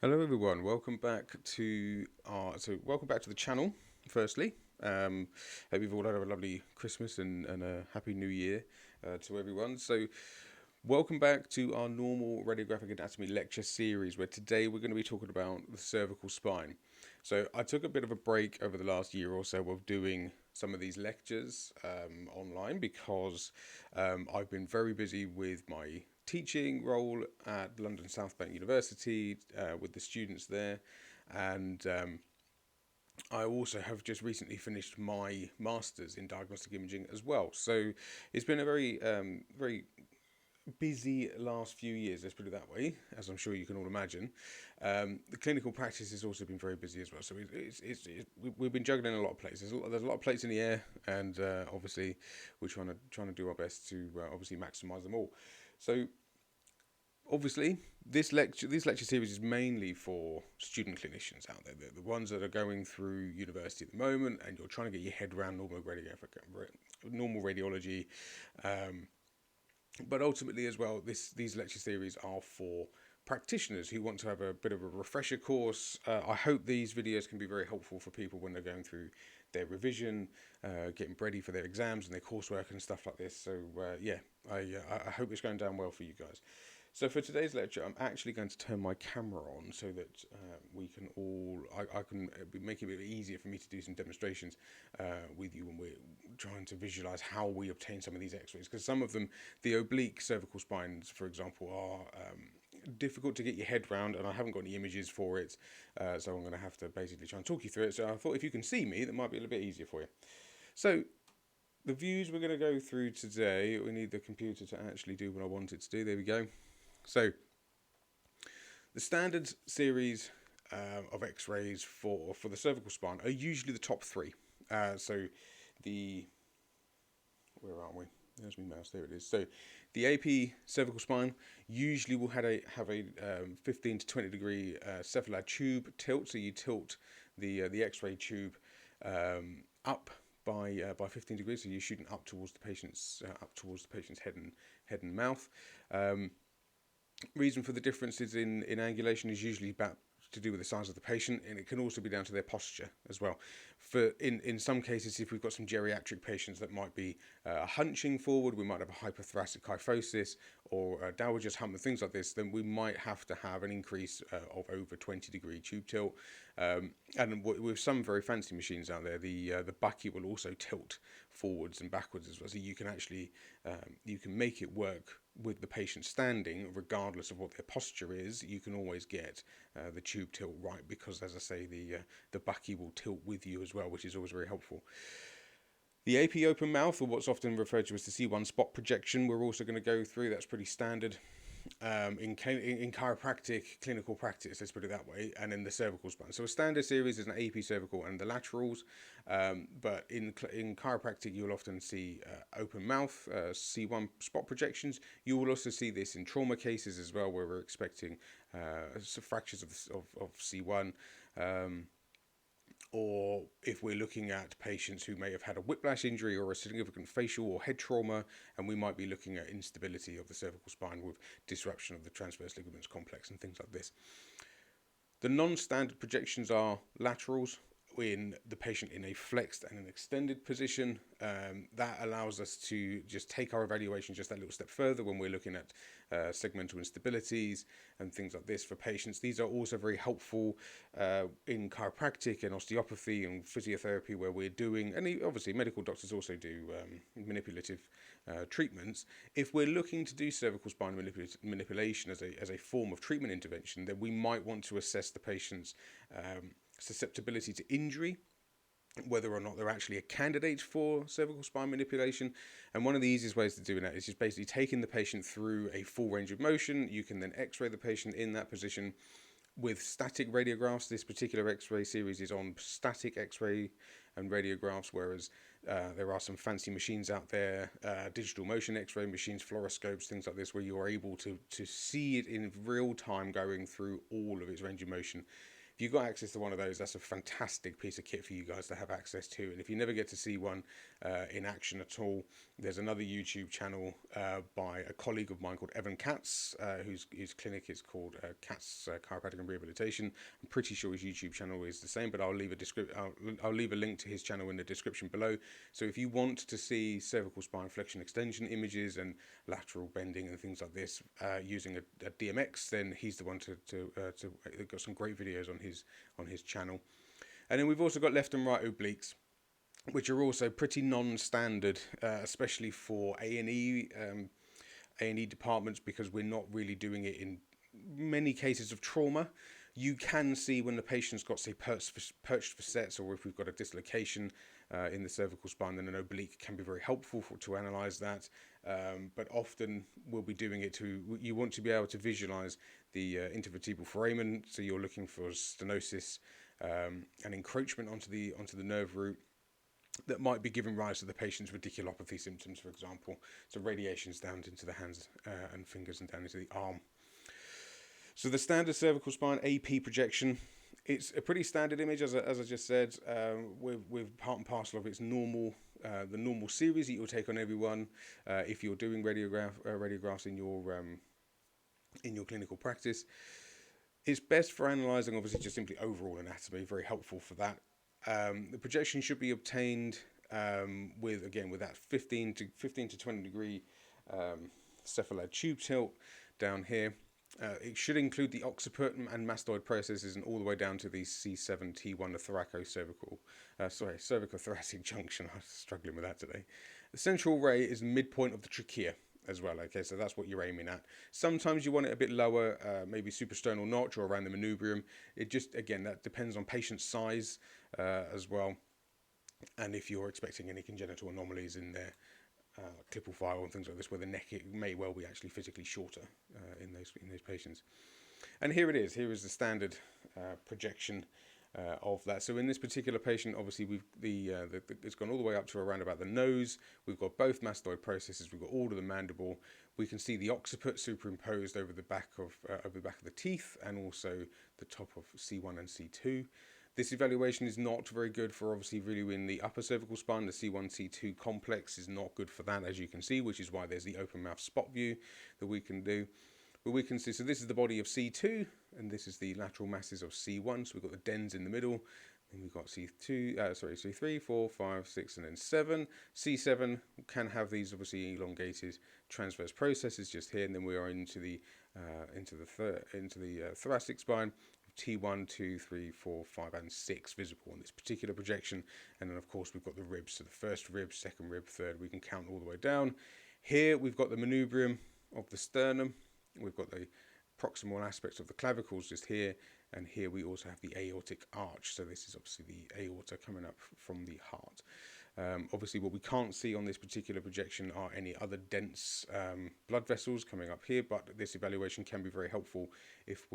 Hello everyone, welcome back to the channel. Firstly, hope you've all had a lovely Christmas and a happy New Year to everyone. So, welcome back to our normal radiographic anatomy lecture series, where today we're going to be talking about the cervical spine. So, I took a bit of a break over the last year or so of doing some of these lectures online because I've been very busy with my teaching role at London South Bank University with the students there, and I also have just recently finished my master's in diagnostic imaging as well. So it's been a very busy last few years, let's put it that way, as I'm sure you can all imagine. The clinical practice has also been very busy as well. So we've been juggling a lot of plates. There's a lot of plates in the air, and obviously we're trying to do our best to obviously maximise them all. So obviously, this lecture series is mainly for student clinicians out there, the ones that are going through university at the moment, and you're trying to get your head around normal radiology. Um, but ultimately, as well, these lecture series are for practitioners who want to have a bit of a refresher course. I hope these videos can be very helpful for people when they're going through their revision, getting ready for their exams and their coursework and stuff like this. So yeah, I hope it's going down well for you guys. So for today's lecture, I'm actually going to turn my camera on so that we can I can make it a bit easier for me to do some demonstrations with you when we're trying to visualize how we obtain some of these x-rays. Because some of them, the oblique cervical spines, for example, are difficult to get your head round, and I haven't got any images for it. So I'm going to have to basically try and talk you through it. So I thought if you can see me, that might be a little bit easier for you. So the views we're going to go through today, we need the computer to actually do what I want it to do. There we go. So the standard series of X-rays for the cervical spine are usually the top three. So the where are we? There's my mouse. There it is. So the AP cervical spine usually will have a 15 to 20 degree cephalad tube tilt. So you tilt the X-ray tube up by 15 degrees. So you're shooting up towards the patient's head and mouth. Reason for the differences in angulation is usually about to do with the size of the patient, and it can also be down to their posture as well. For in some cases, if we've got some geriatric patients that might be hunching forward, we might have a hypothoracic kyphosis or a dowager's hump and things like this, then we might have to have an increase of over 20-degree tube tilt. And with some very fancy machines out there, the bucky will also tilt forwards and backwards as well. So you can actually you can make it work with the patient standing, regardless of what their posture is. You can always get the tube tilt right because, as I say, the bucky will tilt with you as well, which is always very helpful. The AP open mouth, or what's often referred to as the C1 spot projection, we're also going to go through. That's pretty standard in chiropractic clinical practice, let's put it that way, and in the cervical spine. So a standard series is an AP cervical and the laterals, but in chiropractic you'll often see open mouth, C1 spot projections. You will also see this in trauma cases as well, where we're expecting fractures of C1. Or if we're looking at patients who may have had a whiplash injury or a significant facial or head trauma, and we might be looking at instability of the cervical spine with disruption of the transverse ligaments complex and things like this. The non-standard projections are laterals, in the patient in a flexed and an extended position. That allows us to just take our evaluation just that little step further when we're looking at segmental instabilities and things like this for patients. These are also very helpful in chiropractic and osteopathy and physiotherapy, where we're doing, and obviously medical doctors also do manipulative treatments. If we're looking to do cervical spine manipulation as a form of treatment intervention, then we might want to assess the patient's susceptibility to injury, whether or not they're actually a candidate for cervical spine manipulation. And one of the easiest ways to do that is just basically taking the patient through a full range of motion. You can then x-ray the patient in that position with static radiographs. This particular x-ray series is on static x-ray and radiographs, whereas there are some fancy machines out there, digital motion x-ray machines, fluoroscopes, things like this, where you are able to see it in real time going through all of its range of motion. If you've got access to one of those, that's a fantastic piece of kit for you guys to have access to. And if you never get to see one, in action at all. There's another YouTube channel by a colleague of mine called Evan Katz, whose clinic is called Katz Chiropractic and Rehabilitation. I'm pretty sure his YouTube channel is the same, but I'll leave a link to his channel in the description below. So if you want to see cervical spine flexion extension images and lateral bending and things like this using a DMX, then he's the one to got some great videos on his channel. And then we've also got left and right obliques, which are also pretty non-standard, especially for A&E departments, because we're not really doing it in many cases of trauma. You can see when the patient's got, say, perched facets, or if we've got a dislocation in the cervical spine, then an oblique can be very helpful to analyze that. But often we'll be doing it you want to be able to visualize the intervertebral foramen, so you're looking for stenosis and encroachment onto the nerve root that might be giving rise to the patient's radiculopathy symptoms, for example. So radiations down into the hands and fingers and down into the arm. So the standard cervical spine AP projection, it's a pretty standard image, as I just said, with part and parcel of its normal, the normal series that you'll take on everyone if you're doing radiographs in your clinical practice. It's best for analysing, obviously, just simply overall anatomy, very helpful for that. The projection should be obtained with that 15 to 20 degree cephalad tube tilt down here. It should include the occiput and mastoid processes, and all the way down to the C7T1, the cervico-thoracic junction. I'm struggling with that today. The central ray is the midpoint of the trachea as well. Okay, so that's what you're aiming at. Sometimes you want it a bit lower, maybe suprasternal notch or around the manubrium. It just, again, that depends on patient size as well, and if you're expecting any congenital anomalies in there, clipple file and things like this, where the neck may well be actually physically shorter in those patients. And here it is. Here is the standard projection of that. So in this particular patient, obviously it's gone all the way up to around about the nose. We've got both mastoid processes. We've got all of the mandible. We can see the occiput superimposed over the back of the teeth, and also the top of C1 and C2. This evaluation is not very good for, obviously, really in the upper cervical spine. The C1, C2 complex is not good for that, as you can see, which is why there's the open mouth spot view that we can do. But we can see, so this is the body of C2, and this is the lateral masses of C1. So we've got the dens in the middle. Then we've got C3, 4, 5, 6, and then 7. C7 can have these obviously elongated transverse processes just here, and then we are into the thoracic spine. T1, 2, 3, 4, 5, and 6 visible on this particular projection. And then, of course, we've got the ribs. So the first rib, second rib, third, we can count all the way down. Here, we've got the manubrium of the sternum. We've got the proximal aspects of the clavicles just here. And here we also have the aortic arch. So this is obviously the aorta coming up from the heart. Obviously, what we can't see on this particular projection are any other dense blood vessels coming up here. But this evaluation can be very helpful if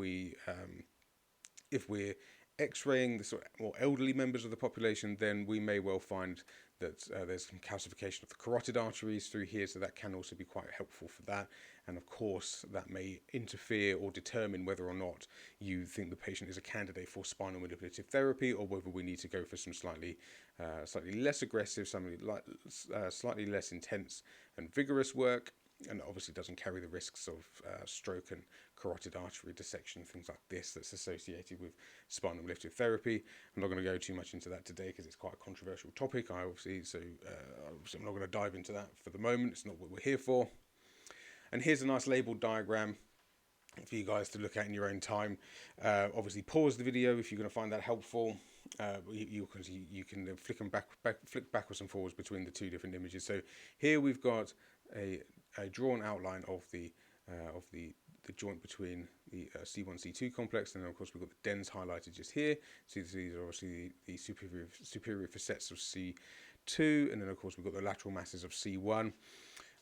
we're x-raying the sort of more elderly members of the population. Then we may well find that there's some calcification of the carotid arteries through here, so that can also be quite helpful for that. And of course, that may interfere or determine whether or not you think the patient is a candidate for spinal manipulative therapy, or whether we need to go for some slightly less aggressive, slightly less intense and vigorous work. And obviously doesn't carry the risks of stroke and carotid artery dissection, things like this, that's associated with spinal manipulative therapy. I'm not going to go too much into that today because it's quite a controversial topic. Obviously I'm not going to dive into that for the moment. It's not what we're here for. And here's a nice labeled diagram for you guys to look at in your own time. Obviously pause the video if you're going to find that helpful. You can flick backwards and forwards between the two different images. So here we've got a drawn outline of the joint between the C1, C2 complex, and then of course we've got the dens highlighted just here. So these are obviously the superior facets of C2, and then of course we've got the lateral masses of C1.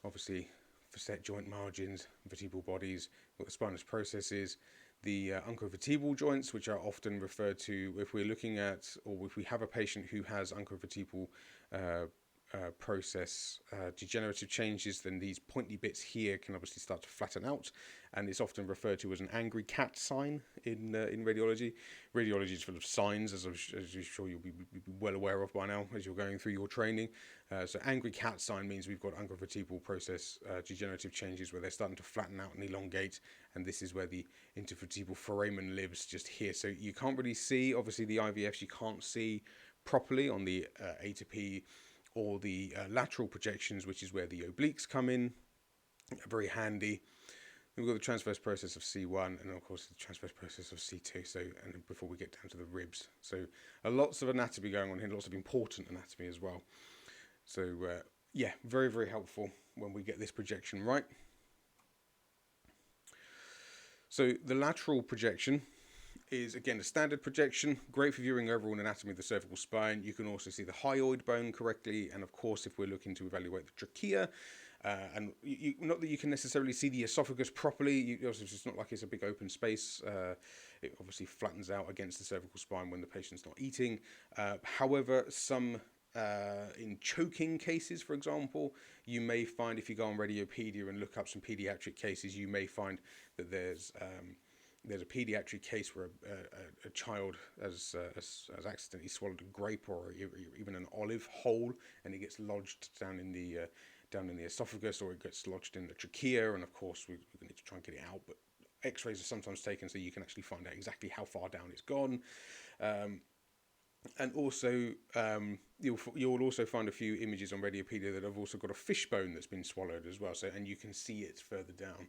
Obviously facet joint margins, vertebral bodies, we've got the spinous processes, the uncovertebral joints, which are often referred to if we're looking at, or if we have a patient who has uncovertebral process degenerative changes, then these pointy bits here can obviously start to flatten out, and it's often referred to as an angry cat sign in radiology. Radiology is full of signs, as I'm sure you'll be well aware of by now as you're going through your training. So angry cat sign means we've got intervertebral process degenerative changes where they're starting to flatten out and elongate, and this is where the intervertebral foramen lives, just here. So you can't really see, obviously the IVFs you can't see properly on the A to P or the lateral projections, which is where the obliques come in. Very handy. Then we've got the transverse process of C1 and of course the transverse process of C2. So, and before we get down to the ribs, so lots of anatomy going on here, lots of important anatomy as well. So yeah, very, very helpful when we get this projection right. So the lateral projection is again a standard projection, great for viewing overall anatomy of the cervical spine. You can also see the hyoid bone correctly, and of course if we're looking to evaluate the trachea, and not that you can necessarily see the esophagus properly, it's not like it's a big open space. It obviously flattens out against the cervical spine when the patient's not eating. However, some in choking cases, for example, you may find, if you go on Radiopedia and look up some pediatric cases, you may find that there's a pediatric case where a child has accidentally swallowed a grape or even an olive whole, and it gets lodged down in the esophagus, or it gets lodged in the trachea, and of course we need to try and get it out, but x-rays are sometimes taken so you can actually find out exactly how far down it's gone. And also, you'll also find a few images on Radiopedia that have also got a fishbone that's been swallowed as well. So, and you can see it further down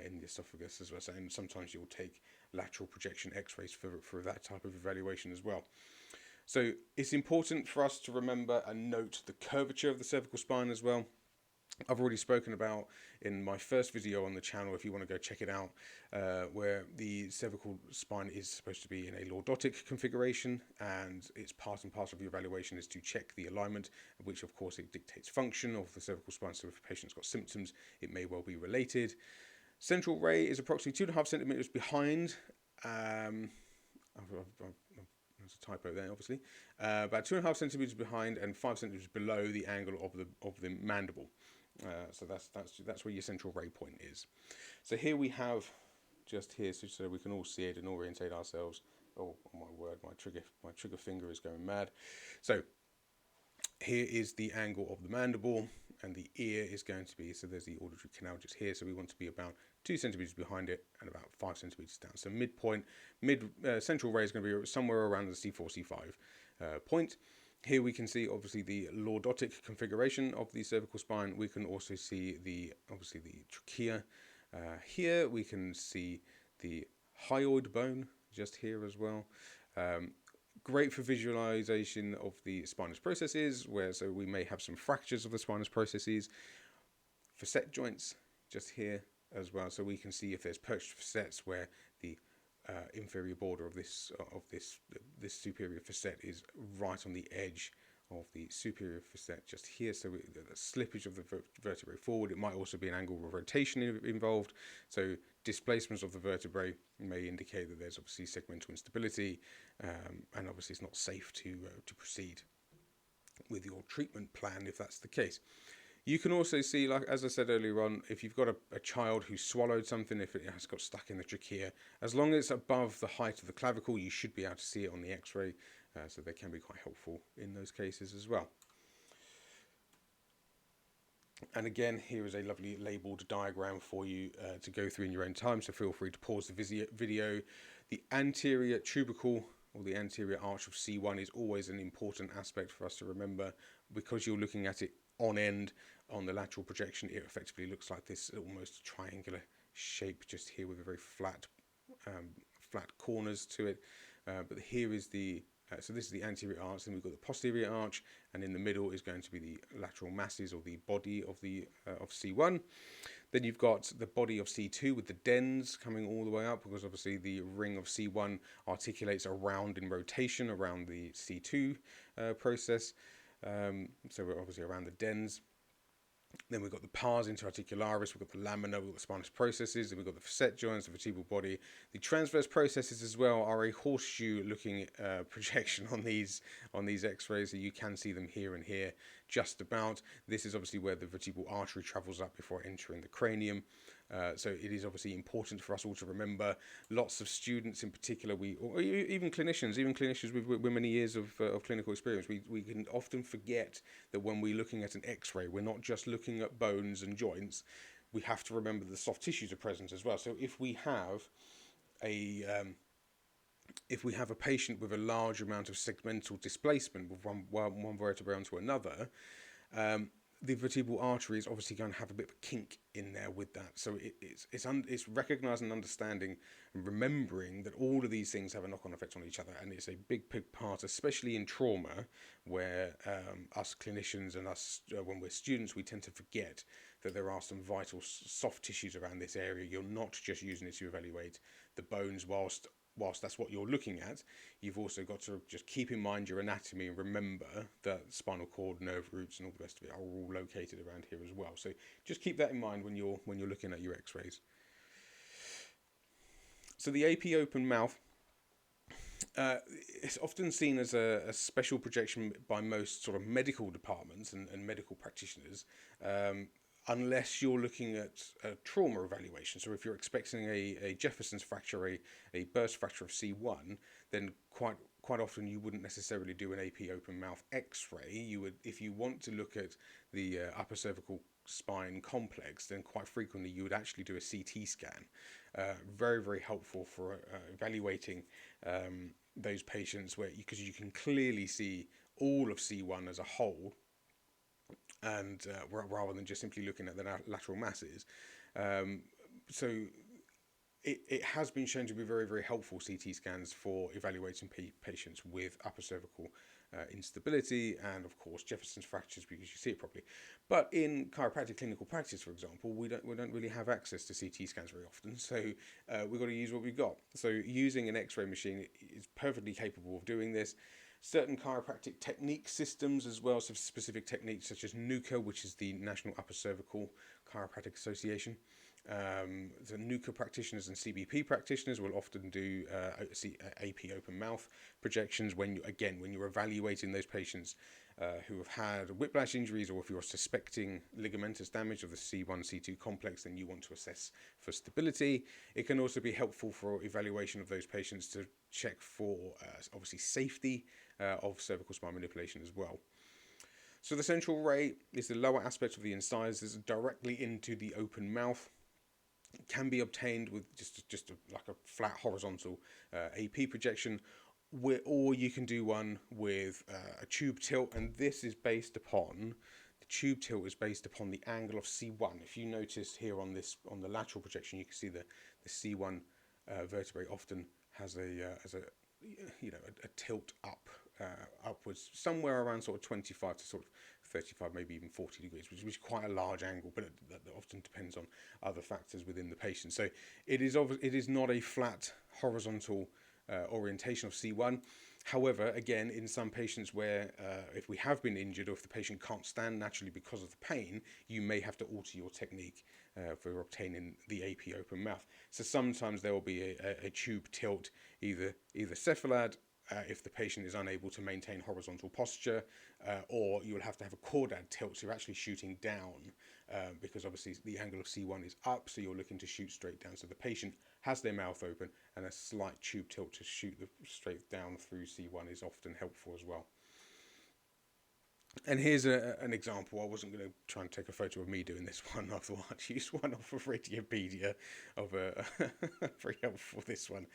in the esophagus as well. So, and sometimes you'll take lateral projection X-rays for that type of evaluation as well. So, it's important for us to remember and note the curvature of the cervical spine as well. I've already spoken about in my first video on the channel, if you want to go check it out, where the cervical spine is supposed to be in a lordotic configuration, and it's part and parcel of your evaluation is to check the alignment, which of course it dictates function of the cervical spine. So if a patient's got symptoms, it may well be related. Central ray is approximately 2.5 centimeters behind. There's a typo there, obviously. About 2.5 centimeters behind and 5 centimeters below the angle of the mandible. So that's where your central ray point is. So here we have, just here, so we can all see it and orientate ourselves. Oh my word, my trigger finger is going mad. So here is the angle of the mandible, and the ear is going to be, so there's the auditory canal just here, so we want to be about 2 centimeters behind it and about 5 centimeters down. So central ray is going to be somewhere around the C4, C5 point. Here we can see obviously the lordotic configuration of the cervical spine. We can also see obviously the trachea. Here we can see the hyoid bone just here as well. Great for visualization of the spinous processes, so we may have some fractures of the spinous processes. Facet joints just here as well, so we can see if there's perched facets where the inferior border of this superior facet is right on the edge of the superior facet just here, so the slippage of the vertebrae forward. It might also be an angle of rotation involved, so displacements of the vertebrae may indicate that there's obviously segmental instability, and obviously it's not safe to proceed with your treatment plan if that's the case. You can also see, like as I said earlier on, if you've got a child who swallowed something, if it has got stuck in the trachea, as long as it's above the height of the clavicle, you should be able to see it on the x-ray, so they can be quite helpful in those cases as well. And again, here is a lovely labelled diagram for you to go through in your own time, so feel free to pause the video. The anterior tubercle, or the anterior arch of C1, is always an important aspect for us to remember, because you're looking at it on end. On the lateral projection, it effectively looks like this almost triangular shape just here with a very flat corners to it. But here is so this is the anterior arch, then we've got the posterior arch, and in the middle is going to be the lateral masses, or the body of C1. Then you've got the body of C2 with the dens coming all the way up, because obviously the ring of C1 articulates around in rotation around the C2 process. So we're obviously around the dens. Then we've got the pars interarticularis, we've got the lamina, we've got the spinous processes, then we've got the facet joints, the vertebral body. The transverse processes as well are a horseshoe-looking projection on these X-rays, so you can see them here and here, just about. This is obviously where the vertebral artery travels up before entering the cranium. So it is obviously important for us all to remember. Lots of students in particular, or even clinicians with many years of clinical experience, we can often forget that when we're looking at an X-ray, we're not just looking at bones and joints. We have to remember the soft tissues are present as well. So if we have a patient with a large amount of segmental displacement with one vertebrae onto another, the vertebral artery is obviously going to have a bit of a kink in there with that. So it's recognising and understanding and remembering that all of these things have a knock-on effect on each other, and it's a big part, especially in trauma, where us clinicians and us, when we're students, we tend to forget that there are some vital soft tissues around this area. You're not just using it to evaluate the bones whilst that's what you're looking at. You've also got to just keep in mind your anatomy and remember that spinal cord, nerve roots, and all the rest of it are all located around here as well. So just keep that in mind when you're looking at your X-rays. So the AP open mouth, it's often seen as a special projection by most sort of medical departments and medical practitioners. Unless you're looking at a trauma evaluation. So if you're expecting a Jefferson's fracture, a burst fracture of C1, then quite often you wouldn't necessarily do an AP open mouth X-ray. You would, if you want to look at the upper cervical spine complex, then quite frequently you would actually do a CT scan. Very, very helpful for evaluating those patients because you can clearly see all of C1 as a whole, and rather than just simply looking at the lateral masses. So it has been shown to be very, very helpful, CT scans, for evaluating patients with upper cervical instability and, of course, Jefferson's fractures, because you see it properly. But in chiropractic clinical practice, for example, we don't really have access to CT scans very often, so we've got to use what we've got. So using an X-ray machine is perfectly capable of doing this. Certain chiropractic technique systems as well, so specific techniques such as NUCA, which is the National Upper Cervical Chiropractic Association. The NUCA practitioners and CBP practitioners will often do AP open mouth projections when you're evaluating those patients who have had whiplash injuries, or if you're suspecting ligamentous damage of the C1, C2 complex, then you want to assess for stability. It can also be helpful for evaluation of those patients to check for obviously safety of cervical spine manipulation as well. So the central ray is the lower aspect of the incisors directly into the open mouth. It can be obtained with just like a flat horizontal AP projection, or you can do one with a tube tilt, and this is based upon the tube tilt is based upon the angle of C1. If you notice here on the lateral projection, you can see the C1 vertebrae often has a tilt upwards, somewhere around sort of 25 to sort of 35, maybe even 40 degrees, which is quite a large angle, but that often depends on other factors within the patient. So it is not a flat horizontal orientation of C1. However, again, in some patients where if we have been injured, or if the patient can't stand naturally because of the pain, you may have to alter your technique for obtaining the AP open mouth. So sometimes there will be a tube tilt, either cephalad, if the patient is unable to maintain horizontal posture, or you will have to have a caudad tilt, so you're actually shooting down, because obviously the angle of C1 is up, so you're looking to shoot straight down. So the patient has their mouth open, and a slight tube tilt to shoot straight down through C1 is often helpful as well. And here's an example. I wasn't going to try and take a photo of me doing this one. I thought I'd use one off of Radiopedia of very helpful, this one.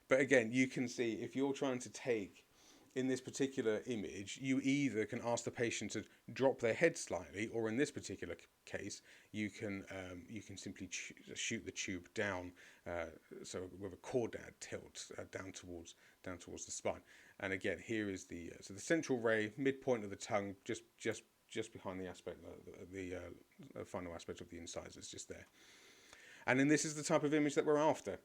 But again, you can see if you're trying to take, in this particular image, you either can ask the patient to drop their head slightly, or in this particular case, you can simply shoot the tube down, so with a caudad tilt down towards the spine. And again, here is the central ray, midpoint of the tongue, just behind the aspect, the final aspect of the incisors, just there. And then this is the type of image that we're after.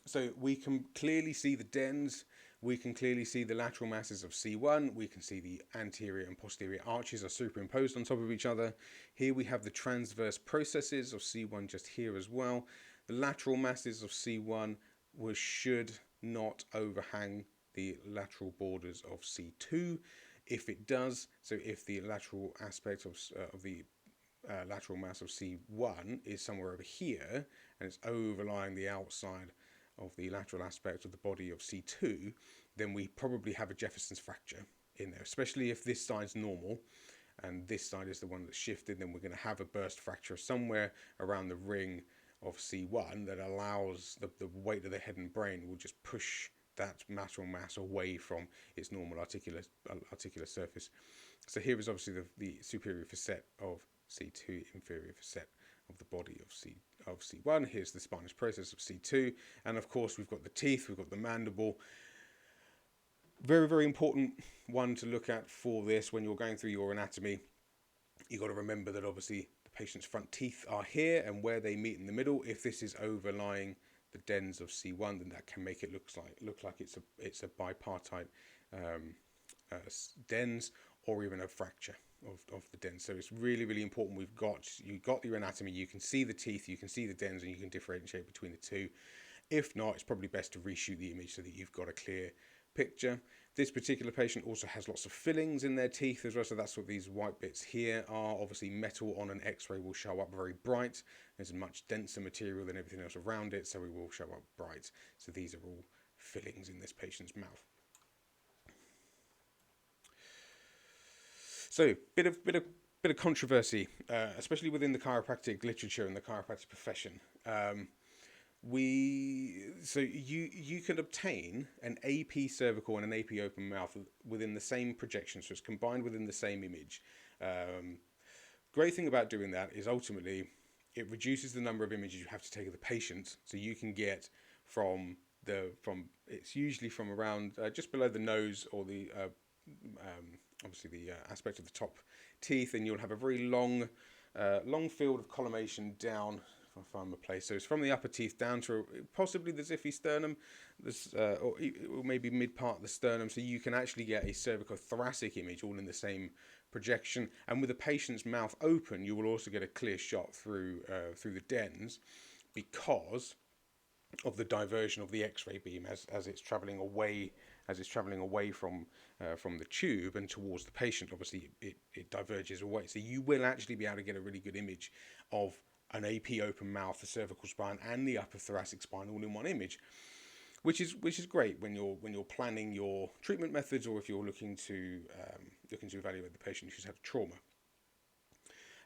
So we can clearly see the dens we can clearly see the lateral masses of C1. We can see the anterior and posterior arches are superimposed on top of each other. Here we have the transverse processes of C1 just here as well. The lateral masses of C1 should not overhang the lateral borders of C2. If it does, so if the lateral aspect of the lateral mass of C1 is somewhere over here and it's overlying the outside of the lateral aspect of the body of C2, then we probably have a Jefferson's fracture in there, especially if this side's normal and this side is the one that's shifted. Then we're going to have a burst fracture somewhere around the ring of C1 that allows the weight of the head and brain will just push that lateral mass away from its normal articular surface. So here is obviously the superior facet of C2, inferior facet of the body of C1. Here's the spinous process of C2, and of course we've got the teeth, we've got the mandible. Very, very important one to look at for this when you're going through your anatomy. You've got to remember that obviously the patient's front teeth are here, and where they meet in the middle, if this is overlying the dens of C1, then that can make it look like it's a bipartite dens, or even a fracture of the dens. So it's really, really important. You've got your anatomy, you can see the teeth, you can see the dens, and you can differentiate between the two. If not, it's probably best to reshoot the image so that you've got a clear picture. This particular patient also has lots of fillings in their teeth as well, so that's what these white bits here are. Obviously metal on an x-ray will show up very bright. There's a much denser material than everything else around it, so it will show up bright. So these are all fillings in this patient's mouth. So bit of controversy, especially within the chiropractic literature and the chiropractic profession. You can obtain an AP cervical and an AP open mouth within the same projection, so it's combined within the same image. Great thing about doing that is ultimately it reduces the number of images you have to take of the patient, so you can get it's usually from around just below the nose or the obviously the aspect of the top teeth, and you'll have a very long field of collimation down. If I find my place, so it's from the upper teeth down to possibly the xiphisternum, or maybe mid part of the sternum, so you can actually get a cervicothoracic image all in the same projection. And with the patient's mouth open, you will also get a clear shot through the dens, because of the diversion of the X-ray beam as it's traveling away from the tube and towards the patient. Obviously, it diverges away, so you will actually be able to get a really good image of an AP open mouth, the cervical spine, and the upper thoracic spine all in one image, which is great when you're planning your treatment methods, or if you're looking to evaluate the patient who's had a trauma.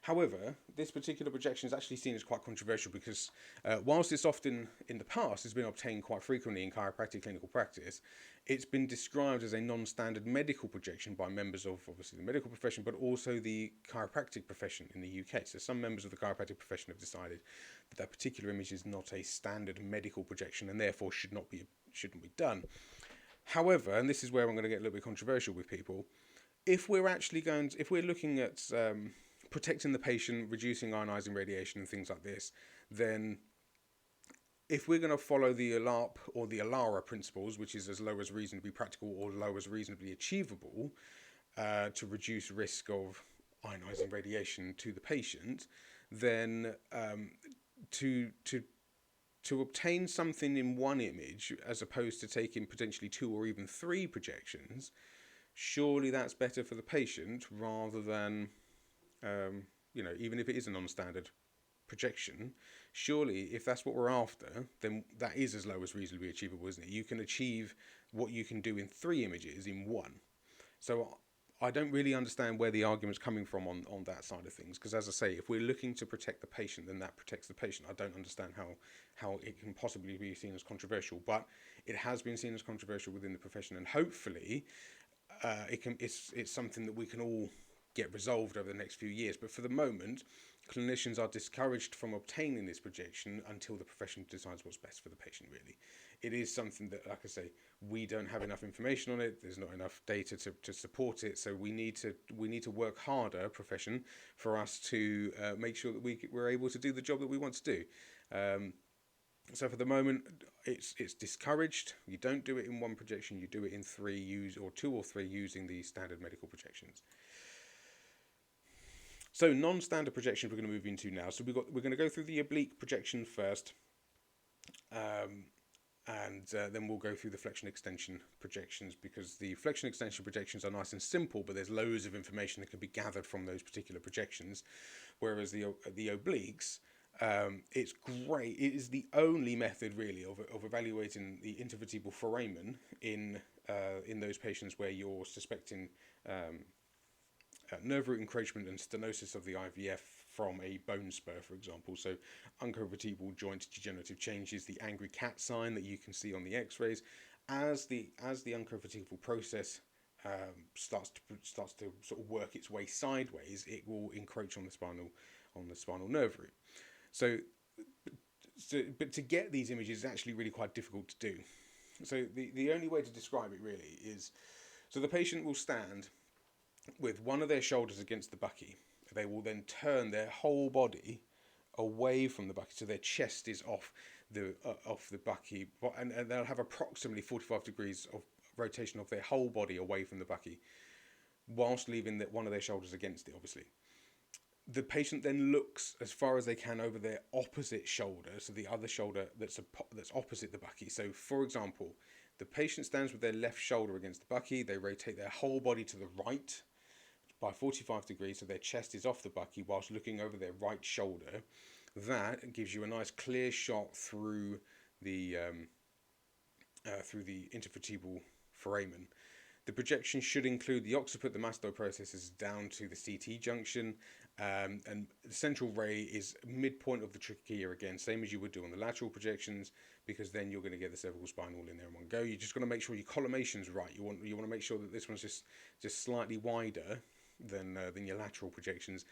However, this particular projection is actually seen as quite controversial because whilst it's often in the past has been obtained quite frequently in chiropractic clinical practice, it's been described as a non-standard medical projection by members of obviously the medical profession, but also the chiropractic profession in the UK. So some members of the chiropractic profession have decided that particular image is not a standard medical projection and therefore shouldn't be done. However, and this is where I'm going to get a little bit controversial with people, if we're looking at protecting the patient, reducing ionizing radiation and things like this, then if we're going to follow the ALARP or the ALARA principles, which is as low as reasonably practical or low as reasonably achievable, to reduce risk of ionizing radiation to the patient, then to obtain something in one image as opposed to taking potentially 2 or even 3 projections, surely that's better for the patient rather than even if it is a non-standard projection, surely if that's what we're after, then that is as low as reasonably achievable, isn't it? You can achieve what you can do in 3 images in 1. So I don't really understand where the argument's coming from on that side of things, because as I say, if we're looking to protect the patient, then that protects the patient. I don't understand how it can possibly be seen as controversial, but it has been seen as controversial within the profession, and hopefully it's something that we can all get resolved over the next few years. But for the moment, clinicians are discouraged from obtaining this projection until the profession decides what's best for the patient, really. It is something that, like I say, we don't have enough information on it. There's not enough data to support it. So we need to work harder, profession, for us to make sure that we're able to do the job that we want to do. So for the moment, it's discouraged. You don't do it in one projection. You do it in two or three using the standard medical projections. So non-standard projections we're going to move into now. So we're going to go through the oblique projection first, um, and then we'll go through the flexion extension projections, because the flexion extension projections are nice and simple, but there's loads of information that can be gathered from those particular projections. Whereas the obliques, it's great. It is the only method really of evaluating the intervertebral foramen in those patients where you're suspecting nerve root encroachment and stenosis of the IVF from a bone spur, for example. So uncovertebral joint degenerative changes, the angry cat sign that you can see on the X-rays, as the uncovertebral process starts to sort of work its way sideways, it will encroach on the spinal nerve root. But to get these images is actually really quite difficult to do. So the only way to describe it really is, so the patient will stand with one of their shoulders against the bucky. They will then turn their whole body away from the bucky, so their chest is off the bucky, and they'll have approximately 45 degrees of rotation of their whole body away from the bucky, whilst leaving one of their shoulders against it, obviously. The patient then looks as far as they can over their opposite shoulder, so the other shoulder that's opposite the bucky. So, for example, the patient stands with their left shoulder against the bucky. They rotate their whole body to the right by 45 degrees, so their chest is off the bucky whilst looking over their right shoulder. That gives you a nice clear shot through the intervertebral foramen. The projection should include the occiput, the mastoid processes down to the CT junction, and the central ray is midpoint of the trachea again, same as you would do on the lateral projections, because then you're going to get the cervical spine all in there in one go. You just got to make sure your collimation's right. You want to make sure that this one's just slightly wider than your lateral projections,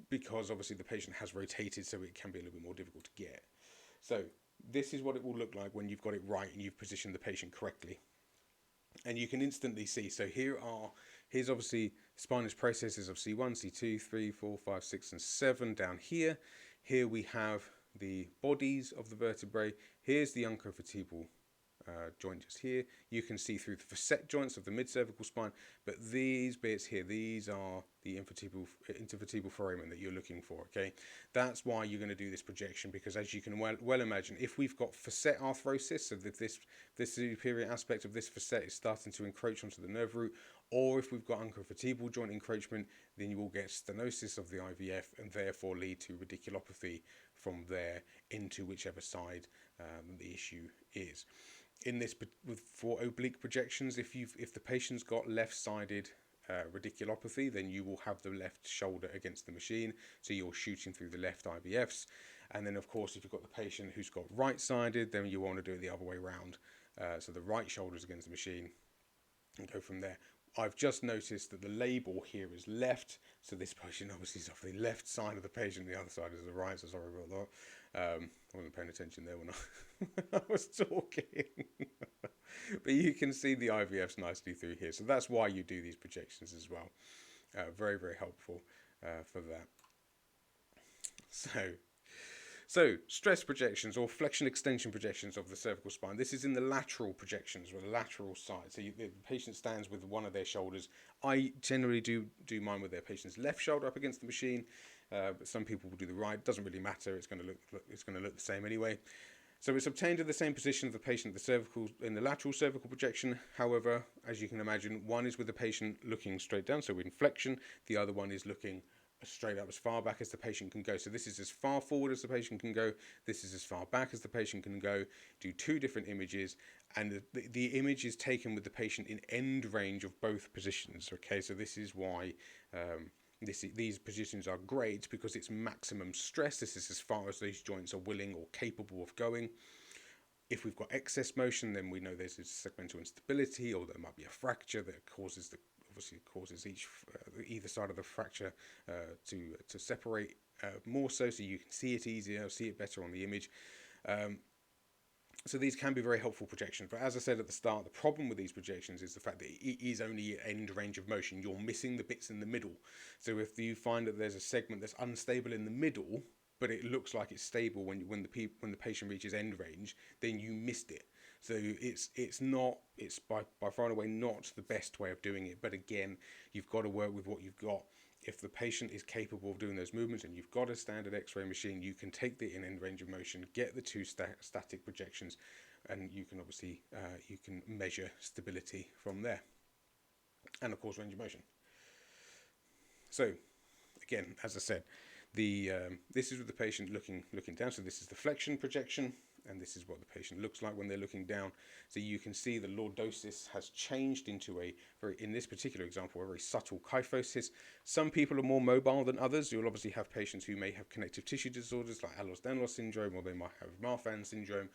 because obviously the patient has rotated, so it can be a little bit more difficult to get. So this is what it will look like when you've got it right and you've positioned the patient correctly. And you can instantly see, so here's obviously spinous processes of C1, C2, 3, 4, 5, 6, and 7 down here. Here we have the bodies of the vertebrae. Here's the uncovertebral joint just here. You can see through the facet joints of the mid-cervical spine, but these bits here, these are the intervertebral foramen that you're looking for, okay? That's why you're going to do this projection, because as you can well imagine, if we've got facet arthrosis, so that this superior aspect of this facet is starting to encroach onto the nerve root, or if we've got uncovertebral joint encroachment, then you will get stenosis of the IVF and therefore lead to radiculopathy from there into whichever side the issue is. For oblique projections, if the patient's got left-sided radiculopathy, then you will have the left shoulder against the machine, so you're shooting through the left IVFs. And then, of course, if you've got the patient who's got right-sided, then you want to do it the other way around. So the right shoulder's against the machine, and go from there. I've just noticed that the label here is left, so this patient obviously is off the left side of the patient, the other side is the right, so sorry about that. I wasn't paying attention there when I was talking. But you can see the IVFs nicely through here, so that's why you do these projections as well. Very, very helpful for that. So, stress projections or flexion extension projections of the cervical spine. This is in the lateral projections, or the lateral side. So the patient stands with one of their shoulders. I generally do mine with their patient's left shoulder up against the machine, but some people will do the right. It doesn't really matter. It's going to look the same anyway. So it's obtained in the same position of the patient in the lateral cervical projection. However, as you can imagine, one is with the patient looking straight down, so in flexion. The other one is looking straight up as far back as the patient can go. So this is as far forward as the patient can go. This is as far back as the patient can go. Do two different images, and the image is taken with the patient in end range of both positions. Okay, so this is why these positions are great, because it's maximum stress. This is as far as these joints are willing or capable of going. If we've got excess motion, then we know there's a segmental instability, or there might be a fracture that causes either side of the fracture to separate more so you can see it easier, see it better on the image. So these can be very helpful projections, but as I said at the start, the problem with these projections is the fact that it is only end range of motion. You're missing the bits in the middle. So if you find that there's a segment that's unstable in the middle, but it looks like it's stable when the patient reaches end range, then you missed it. So it's by far and away not the best way of doing it. But again, you've got to work with what you've got. If the patient is capable of doing those movements and you've got a standard X-ray machine, you can take the in-end range of motion, get the two static projections, and you can obviously you can measure stability from there, and of course range of motion. So again, as I said, this is with the patient looking down. So this is the flexion projection, and this is what the patient looks like when they're looking down. So you can see the lordosis has changed into in this particular example, a very subtle kyphosis. Some people are more mobile than others. You'll obviously have patients who may have connective tissue disorders like Ehlers-Danlos syndrome, or they might have Marfan syndrome.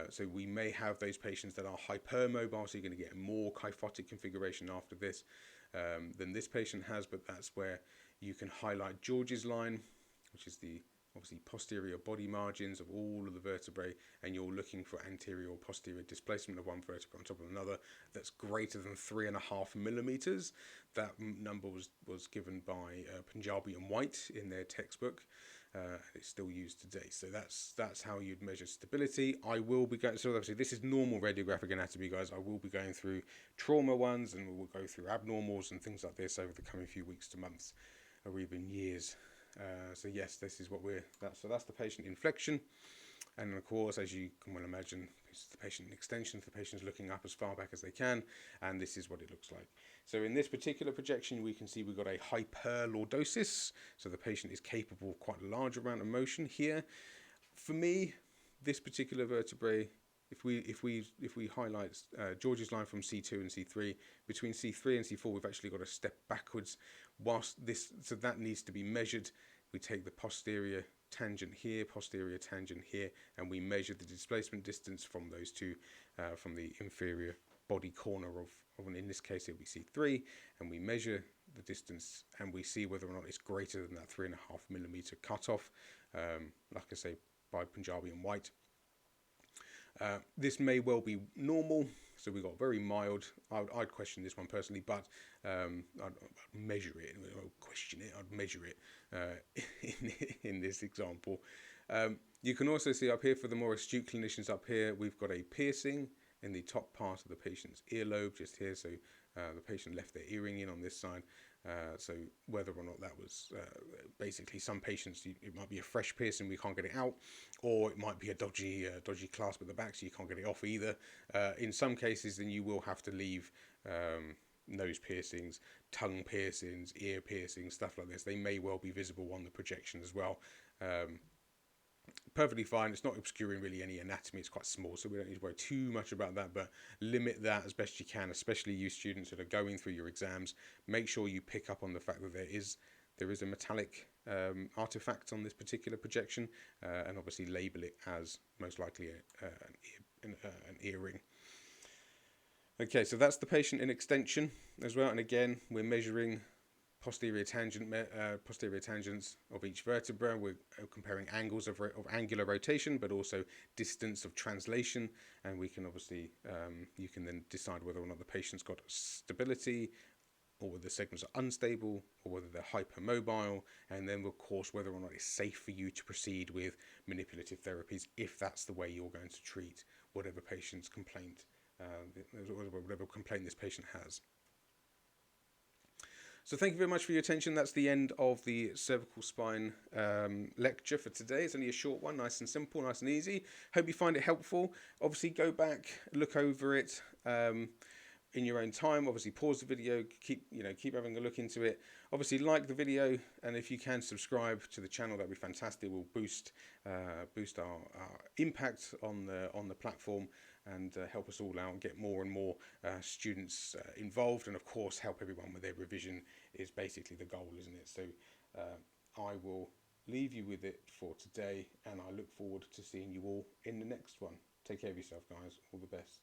So we may have those patients that are hypermobile, so you're going to get more kyphotic configuration after this than this patient has, but that's where you can highlight George's line, which is the obviously posterior body margins of all of the vertebrae, and you're looking for anterior or posterior displacement of one vertebra on top of another that's greater than 3.5 millimeters. That number was given by Punjabi and White in their textbook. It's still used today. So that's how you'd measure stability. I will be going, so obviously this is normal radiographic anatomy, guys. I will be going through trauma ones, and we'll go through abnormals and things like this over the coming few weeks to months, or even years. So yes, this is what that's the patient in flexion, and of course, as you can well imagine, this is the patient in extension. The patient's looking up as far back as they can, and this is what it looks like. So in this particular projection, we can see we've got a hyperlordosis, so the patient is capable of quite a large amount of motion here. For me, this particular vertebrae, if we highlight George's line from C2 and C3, between C3 and C4, we've actually got a step backwards. So that needs to be measured. We take the posterior tangent here, and we measure the displacement distance from those two, from the inferior body corner of in this case it'll be C3, and we measure the distance, and we see whether or not it's greater than that 3.5 millimeter cutoff, like I say, by Punjabi and White. This may well be normal, so we got very mild. I'd question this one personally, but I'd measure it. I would question it. I'd measure it in this example. You can also see up here, for the more astute clinicians up here, we've got a piercing in the top part of the patient's earlobe, just here. So the patient left their earring in on this side. So whether or not that was basically, some patients, it might be a fresh piercing, we can't get it out, or it might be a dodgy clasp at the back, so you can't get it off either. In some cases, then you will have to leave nose piercings, tongue piercings, ear piercings, stuff like this. They may well be visible on the projection as well. Perfectly fine. It's not obscuring really any anatomy. It's quite small, so we don't need to worry too much about that, but limit that as best you can, especially you students that are going through your exams. Make sure you pick up on the fact that there is a metallic artifact on this particular projection, and obviously label it as most likely an earring. Okay, so that's the patient in extension as well, and again, we're measuring posterior tangents of each vertebra. We're comparing angles of angular rotation, but also distance of translation, and we can obviously you can then decide whether or not the patient's got stability, or whether the segments are unstable, or whether they're hypermobile, and then of course whether or not it's safe for you to proceed with manipulative therapies if that's the way you're going to treat whatever patient's complaint, whatever complaint this patient has. So thank you very much for your attention. That's the end of the cervical spine lecture for today. It's only a short one, nice and simple, nice and easy. Hope you find it helpful. Obviously, go back, look over it in your own time. Obviously, pause the video, keep having a look into it. Obviously, like the video, and if you can subscribe to the channel, that'd be fantastic. It will boost our impact on the platform, and help us all out and get more and more students involved, and of course help everyone with their revision is basically the goal, isn't it? So I will leave you with it for today, and I look forward to seeing you all in the next one. Take care of yourself, guys. All the best.